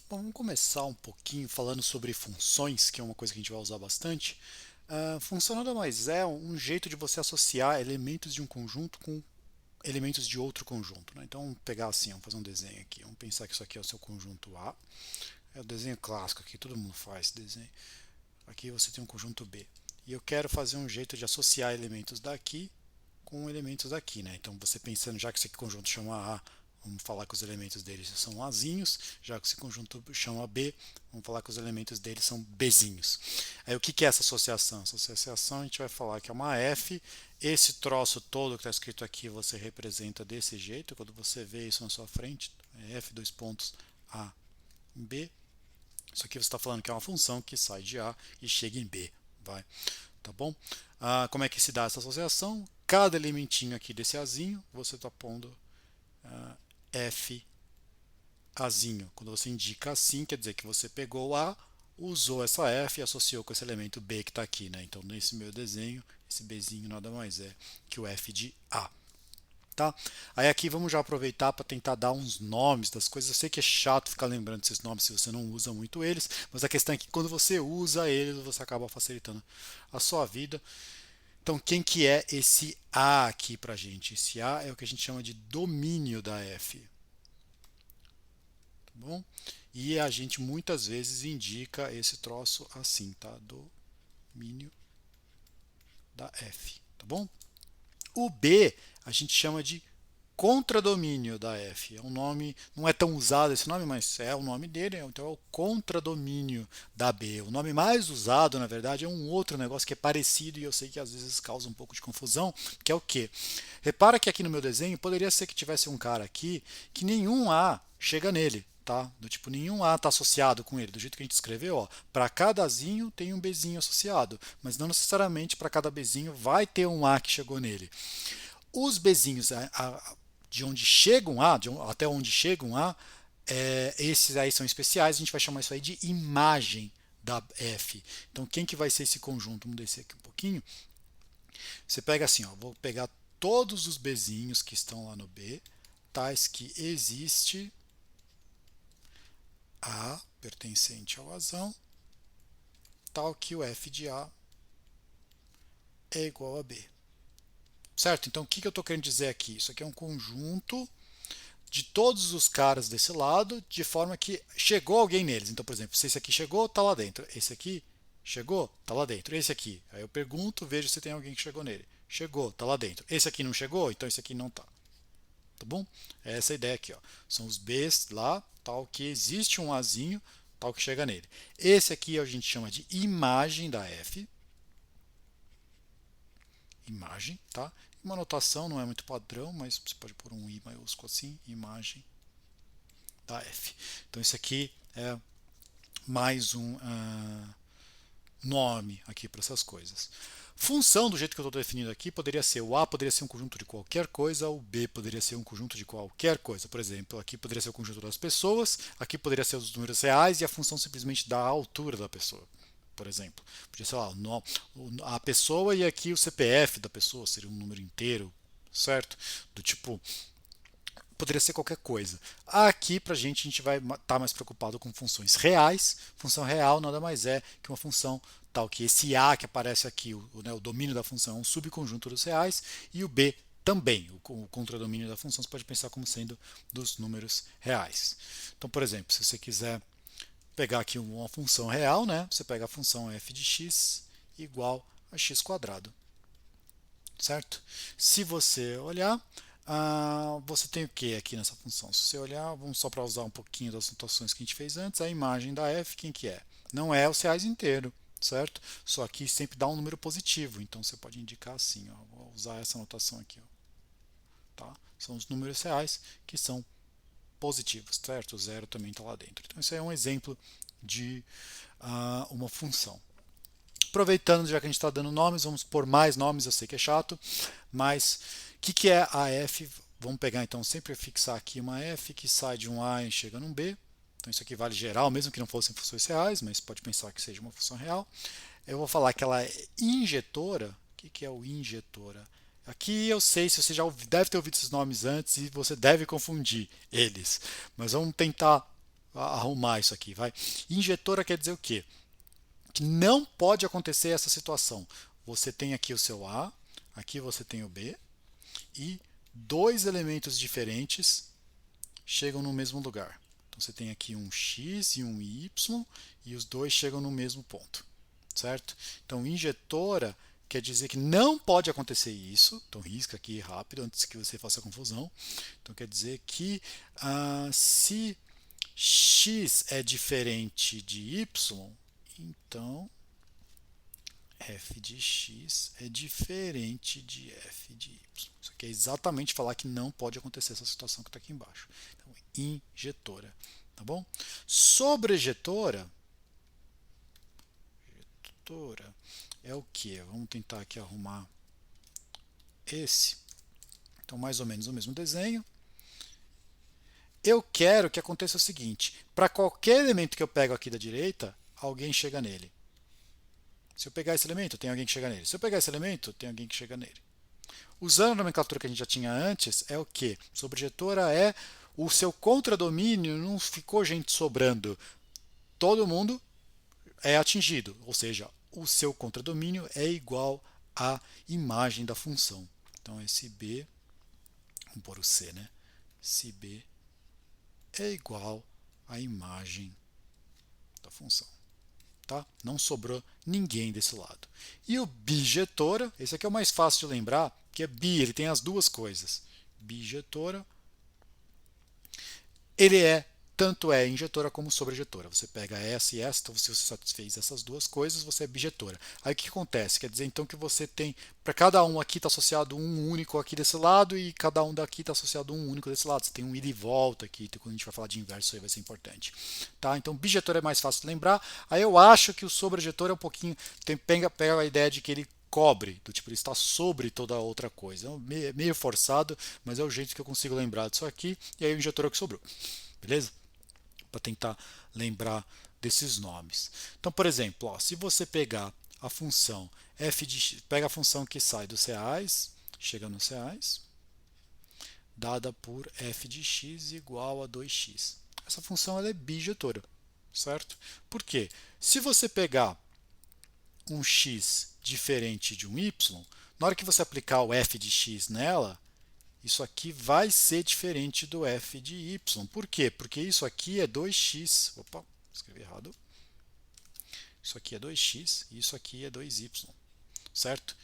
Bom, vamos começar um pouquinho falando sobre funções, que é uma coisa que a gente vai usar bastante. Função nada mais é um jeito de você associar elementos de um conjunto com elementos de outro conjunto, né? Então, vamos pegar assim, vamos fazer um desenho aqui. Vamos pensar que isso aqui é o seu conjunto A. É o desenho clássico aqui, todo mundo faz esse desenho. Aqui você tem um conjunto B. E eu quero fazer um jeito de associar elementos daqui com elementos daqui, né? Então, você pensando, já que esse conjunto chama A, vamos falar que os elementos deles são Azinhos, já que esse conjunto chama B, vamos falar que os elementos deles são Bzinhos. Aí o que é essa associação? Essa associação a gente vai falar que é uma F, esse troço todo que está escrito aqui você representa desse jeito, quando você vê isso na sua frente, é F dois pontos A em B, isso aqui você está falando que é uma função que sai de A e chega em B, vai, tá bom? Como é que se dá essa associação? Cada elementinho aqui desse Azinho, você está pondo F Azinho. Quando você indica assim, quer dizer que você pegou A, usou essa F e associou com esse elemento B que está aqui, né? Então, nesse meu desenho, esse Bzinho nada mais é que o F de A. Tá? Aí aqui vamos já aproveitar para tentar dar uns nomes das coisas. Eu sei que é chato ficar lembrando desses nomes se você não usa muito eles, mas a questão é que quando você usa eles, você acaba facilitando a sua vida. Então, quem que é esse A aqui para a gente? Esse A é o que a gente chama de domínio da F. Tá bom? E a gente muitas vezes indica esse troço assim, tá? Domínio da F, tá bom? O B a gente chama de contradomínio da F. É um nome, não é tão usado esse nome, mas é o nome dele, então é o contradomínio da B. O nome mais usado, na verdade, é um outro negócio que é parecido e eu sei que às vezes causa um pouco de confusão, que é o quê? Repara que aqui no meu desenho poderia ser que tivesse um cara aqui que nenhum A chega nele. Tá? Do tipo, nenhum A está associado com ele, do jeito que a gente escreveu, para cada Azinho tem um Bzinho associado, mas não necessariamente para cada Bzinho vai ter um A que chegou nele. Os Bzinhos de onde chegam A, até onde chegam A, esses aí são especiais, a gente vai chamar isso aí de imagem da F. Então, quem que vai ser esse conjunto? Vamos descer aqui um pouquinho. Você pega assim, ó, vou pegar todos os Bzinhos que estão lá no B, tais que existe A pertencente ao Azão, tal que o F de A é igual a B. Certo? Então, o que eu estou querendo dizer aqui? Isso aqui é um conjunto de todos os caras desse lado, de forma que chegou alguém neles. Então, por exemplo, se esse aqui chegou, está lá dentro. Esse aqui chegou, está lá dentro. Esse aqui, aí eu pergunto, vejo se tem alguém que chegou nele. Chegou, está lá dentro. Esse aqui não chegou, então esse aqui não está. Tá bom? É essa a ideia aqui, ó. São os Bs lá, tal que existe um Azinho, tal que chega nele. Esse aqui a gente chama de imagem da F. Imagem, tá? Uma notação não é muito padrão, mas você pode pôr um I maiúsculo assim, imagem da F. Então, esse aqui é mais um nome aqui para essas coisas. Função, do jeito que eu estou definindo aqui, poderia ser o A poderia ser um conjunto de qualquer coisa, o B poderia ser um conjunto de qualquer coisa. Por exemplo, aqui poderia ser o conjunto das pessoas, aqui poderia ser os números reais e a função simplesmente da altura da pessoa. Por exemplo, podia ser lá, a pessoa e aqui o CPF da pessoa, seria um número inteiro, certo? Do tipo, poderia ser qualquer coisa. Aqui, para a gente vai estar mais preocupado com funções reais. Função real nada mais é que uma função tal que esse A que aparece aqui, o domínio da função é um subconjunto dos reais, e o B também. O contradomínio da função você pode pensar como sendo dos números reais. Então, por exemplo, se você quiser pegar aqui uma função real, né, você pega a função f de x igual a x quadrado, certo? Se você olhar, você tem o que aqui nessa função? Se você olhar, vamos só para usar um pouquinho das notações que a gente fez antes, a imagem da f, quem que é? Não é os reais inteiro, certo? Só que sempre dá um número positivo, então você pode indicar assim, ó, vou usar essa notação aqui, ó, tá? São os números reais que são positivos, certo? O zero também está lá dentro. Então, isso é um exemplo de uma função. Aproveitando, já que a gente está dando nomes, vamos pôr mais nomes, eu sei que é chato, mas o que é a f? Vamos pegar então, sempre fixar aqui uma f que sai de um A e chega num B. Então isso aqui vale geral, mesmo que não fossem funções reais, mas pode pensar que seja uma função real. Eu vou falar que ela é injetora. O que é o injetora? Aqui eu sei se você já deve ter ouvido esses nomes antes e você deve confundir eles. Mas vamos tentar arrumar isso aqui, vai. Injetora quer dizer o quê? Que não pode acontecer essa situação. Você tem aqui o seu A, aqui você tem o B, e dois elementos diferentes chegam no mesmo lugar. Então você tem aqui um X e um Y, e os dois chegam no mesmo ponto, certo? Então injetora quer dizer que não pode acontecer isso. Então risca aqui rápido antes que você faça confusão. Então quer dizer que se x é diferente de y, então f de x é diferente de f de y. Isso aqui é exatamente falar que não pode acontecer essa situação que está aqui embaixo. Então, injetora, tá bom? Sobrejetora é o que? Vamos tentar aqui arrumar esse. Então, mais ou menos o mesmo desenho. Eu quero que aconteça o seguinte: para qualquer elemento que eu pego aqui da direita, alguém chega nele. Se eu pegar esse elemento, tem alguém que chega nele. Se eu pegar esse elemento, tem alguém que chega nele. Usando a nomenclatura que a gente já tinha antes, é o que? Sobrejetora é o seu contradomínio, não ficou gente sobrando. Todo mundo é atingido, ou seja, o seu contradomínio é igual à imagem da função. Então, esse B, vamos pôr o C, né? Se B é igual à imagem da função. Tá? Não sobrou ninguém desse lado. E o bijetora, esse aqui é o mais fácil de lembrar, que é bi, ele tem as duas coisas. Bijetora, ele tanto é injetora como sobrejetora. Você pega essa e essa, então se você satisfez essas duas coisas, você é bijetora. Aí o que acontece? Quer dizer então que você tem, para cada um aqui está associado um único aqui desse lado e cada um daqui está associado um único desse lado. Você tem um ida e volta aqui, então, quando a gente vai falar de inverso, isso aí vai ser importante. Tá? Então bijetor é mais fácil de lembrar. Aí eu acho que o sobrejetor é um pouquinho, pega a ideia de que ele cobre, do tipo, ele está sobre toda a outra coisa. É meio forçado, mas é o jeito que eu consigo lembrar disso aqui, e aí o injetor é o que sobrou. Beleza? Para tentar lembrar desses nomes. Então, por exemplo, ó, se você pegar a função f de x, pega a função que sai dos reais, chega nos reais, dada por f de x igual a 2x. Essa função ela é bijetora, certo? Por quê? Se você pegar um x diferente de um y, na hora que você aplicar o f de x nela, isso aqui vai ser diferente do f de y. Por quê? Porque isso aqui é 2x. Opa, escrevi errado. Isso aqui é 2x e isso aqui é 2y, certo?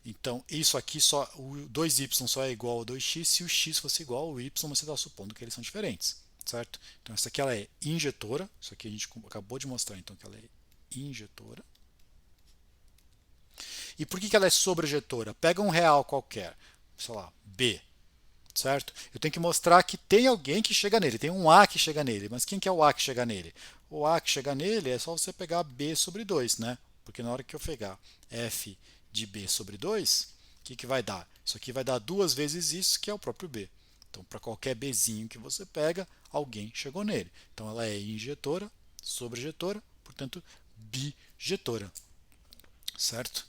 Então, isso aqui só, o 2y só é igual a 2x se o x fosse igual ao y, você está supondo que eles são diferentes, certo? Então, essa aqui ela é injetora. Isso aqui a gente acabou de mostrar, então, que ela é injetora. E por que ela é sobrejetora? Pega um real qualquer, sei lá, B, certo? Eu tenho que mostrar que tem alguém que chega nele, tem um A que chega nele, mas quem que é o A que chega nele? O A que chega nele é só você pegar B sobre 2, né? Porque na hora que eu pegar f de B sobre 2, o que vai dar? Isso aqui vai dar duas vezes isso, que é o próprio B. Então, para qualquer Bzinho que você pega, alguém chegou nele. Então, ela é injetora, sobrejetora, portanto, bijetora, certo?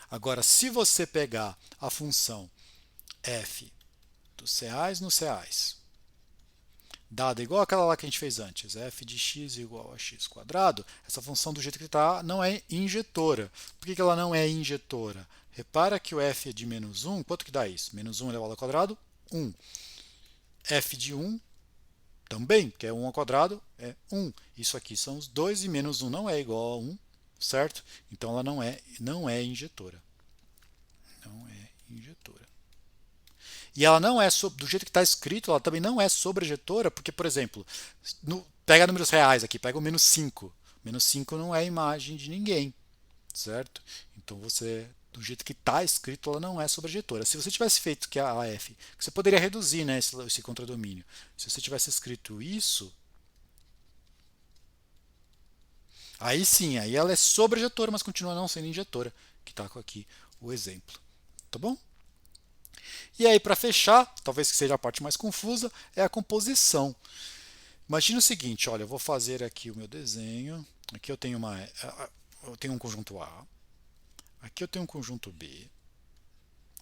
Agora, se você pegar a função f dos reais nos reais, dada igual aquela lá que a gente fez antes, f de x igual a x quadrado, essa função do jeito que está não é injetora. Por que ela não é injetora? Repara que o f é de menos 1, quanto que dá isso? Menos 1 elevado ao quadrado, 1. f de 1 também, que é 1 ao quadrado, é 1. Isso aqui são os 2 e menos 1 não é igual a 1, certo? Então ela não é injetora. Não é injetora. E ela não é, do jeito que está escrito, ela também não é sobrejetora, porque, por exemplo, pega números reais aqui, pega o menos 5. Menos 5 não é imagem de ninguém, certo? Então você, do jeito que está escrito, ela não é sobrejetora. Se você tivesse feito que a f, você poderia reduzir, né, esse contradomínio. Se você tivesse escrito isso, aí sim, aí ela é sobrejetora, mas continua não sendo injetora, que está aqui o exemplo. Tá bom? E aí, para fechar, talvez que seja a parte mais confusa, é a composição. Imagina o seguinte, olha, eu vou fazer aqui o meu desenho. Aqui eu tenho um conjunto A, aqui eu tenho um conjunto B,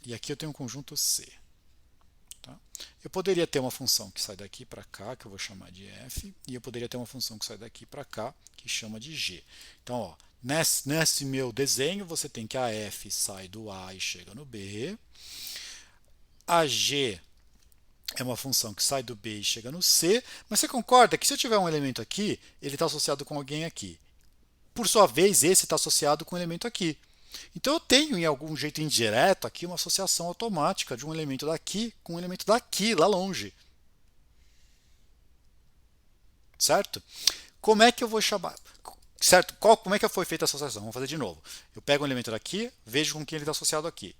e aqui eu tenho um conjunto C. Tá? Eu poderia ter uma função que sai daqui para cá, que eu vou chamar de f, e eu poderia ter uma função que sai daqui para cá, que chama de g. Então, ó, nesse meu desenho, você tem que a f sai do a e chega no b, a g é uma função que sai do b e chega no c, mas você concorda que se eu tiver um elemento aqui, ele está associado com alguém aqui. Por sua vez, esse está associado com um elemento aqui. Então eu tenho, em algum jeito indireto, aqui uma associação automática de um elemento daqui com um elemento daqui, lá longe. Certo? Como é que eu vou chamar? Certo? Como é que foi feita essa associação? Vamos fazer de novo. Eu pego um elemento daqui, vejo com quem ele está associado aqui.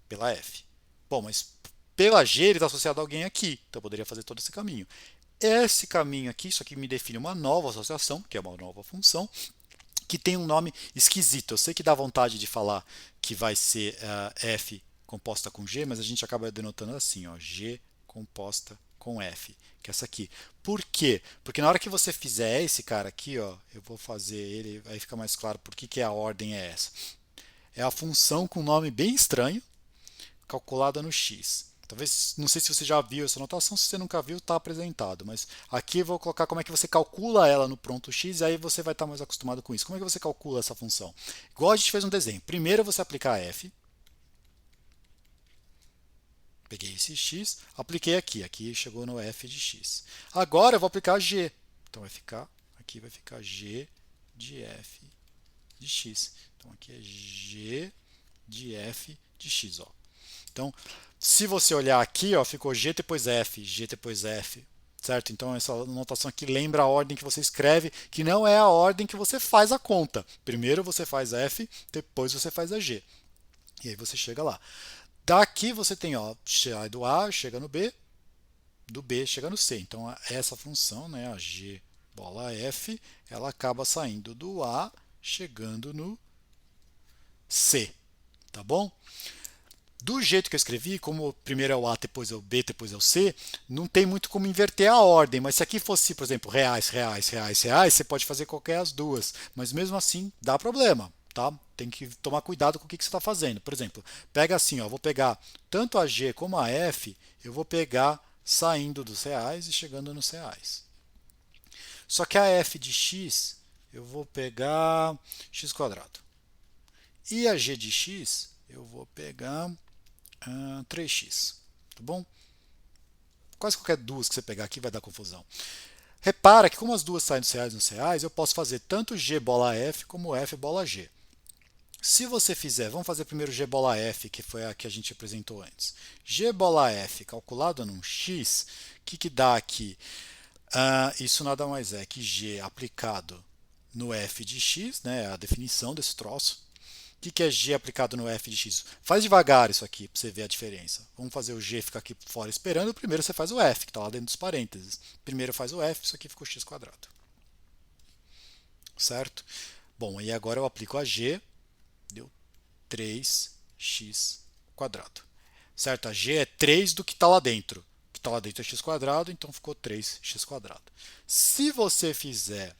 Pela F. Bom, mas pela G ele está associado a alguém aqui. Então eu poderia fazer todo esse caminho. Esse caminho aqui, isso aqui me define uma nova associação, que é uma nova função, que tem um nome esquisito. Eu sei que dá vontade de falar que vai ser F composta com G, mas a gente acaba denotando assim, ó, G composta com F, que é essa aqui. Por quê? Porque na hora que você fizer esse cara aqui, ó, eu vou fazer ele, aí fica mais claro por que a ordem é essa. É a função com nome bem estranho, calculada no x. Talvez, não sei se você já viu essa notação, se você nunca viu, está apresentado, mas aqui eu vou colocar como é que você calcula ela no pronto x, e aí você vai estar mais acostumado com isso. Como é que você calcula essa função? Igual a gente fez no desenho. Primeiro você aplicar f, peguei esse x, apliquei aqui chegou no f de x. Agora eu vou aplicar g, então aqui vai ficar g de f de x. Então aqui é g de f de x, ó. Então, se você olhar aqui, ó, ficou G depois F, certo? Então, essa notação aqui lembra a ordem que você escreve, que não é a ordem que você faz a conta. Primeiro você faz F, depois você faz a G. E aí você chega lá. Daqui você tem, ó, sai do A, chega no B, do B chega no C. Então, essa função, né, a G bola F, ela acaba saindo do A, chegando no C. Tá bom? Do jeito que eu escrevi, como primeiro é o A, depois é o B, depois é o C, não tem muito como inverter a ordem. Mas se aqui fosse, por exemplo, reais, reais, reais, reais, você pode fazer qualquer as duas. Mas mesmo assim, dá problema, tá? Tem que tomar cuidado com o que você está fazendo. Por exemplo, pega assim, ó, vou pegar tanto a G como a F, eu vou pegar saindo dos reais e chegando nos reais. Só que a F de x, eu vou pegar x quadrado. E a G de x, eu vou pegar 3x, tá bom? Quase qualquer duas que você pegar aqui vai dar confusão. Repara que como as duas saem dos reais nos reais, eu posso fazer tanto g bola f como f bola g. Se você fizer, vamos fazer primeiro g bola f, que foi a que a gente apresentou antes. G bola f calculado num x, o que dá aqui? Isso nada mais é que g aplicado no f de x, né, a definição desse troço. O que é g aplicado no f de x? Faz devagar isso aqui para você ver a diferença. Vamos fazer o g ficar aqui fora esperando. Primeiro você faz o f, que está lá dentro dos parênteses. Primeiro faz o f, isso aqui ficou x quadrado. Certo? Bom, e agora eu aplico a g, deu 3x quadrado. Certo? A g é 3 do que está lá dentro. O que está lá dentro é x quadrado, então ficou 3x quadrado. Se você fizer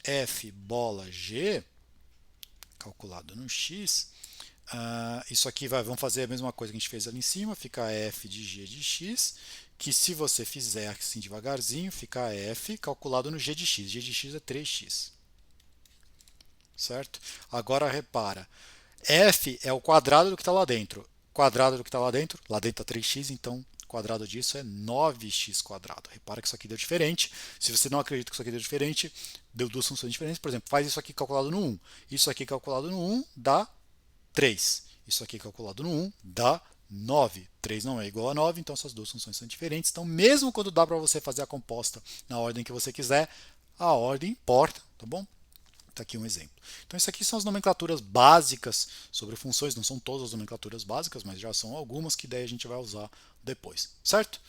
f bola g, calculado no x, isso aqui vamos fazer a mesma coisa que a gente fez ali em cima, fica f de g de x, que se você fizer assim devagarzinho, fica f calculado no g de x. G de x é 3x. Certo? Agora repara, f é o quadrado do que está lá dentro. Quadrado do que está lá dentro está 3x, então o quadrado disso é 9x quadrado. Repara que isso aqui deu diferente. Se você não acredita que isso aqui deu diferente, deu duas funções diferentes. Por exemplo, faz isso aqui calculado no 1. Isso aqui calculado no 1 dá 3. Isso aqui calculado no 1 dá 9. 3 não é igual a 9, então essas duas funções são diferentes. Então, mesmo quando dá para você fazer a composta na ordem que você quiser, a ordem importa, tá bom? Está aqui um exemplo. Então, isso aqui são as nomenclaturas básicas sobre funções. Não são todas as nomenclaturas básicas, mas já são algumas que daí a gente vai usar depois, certo?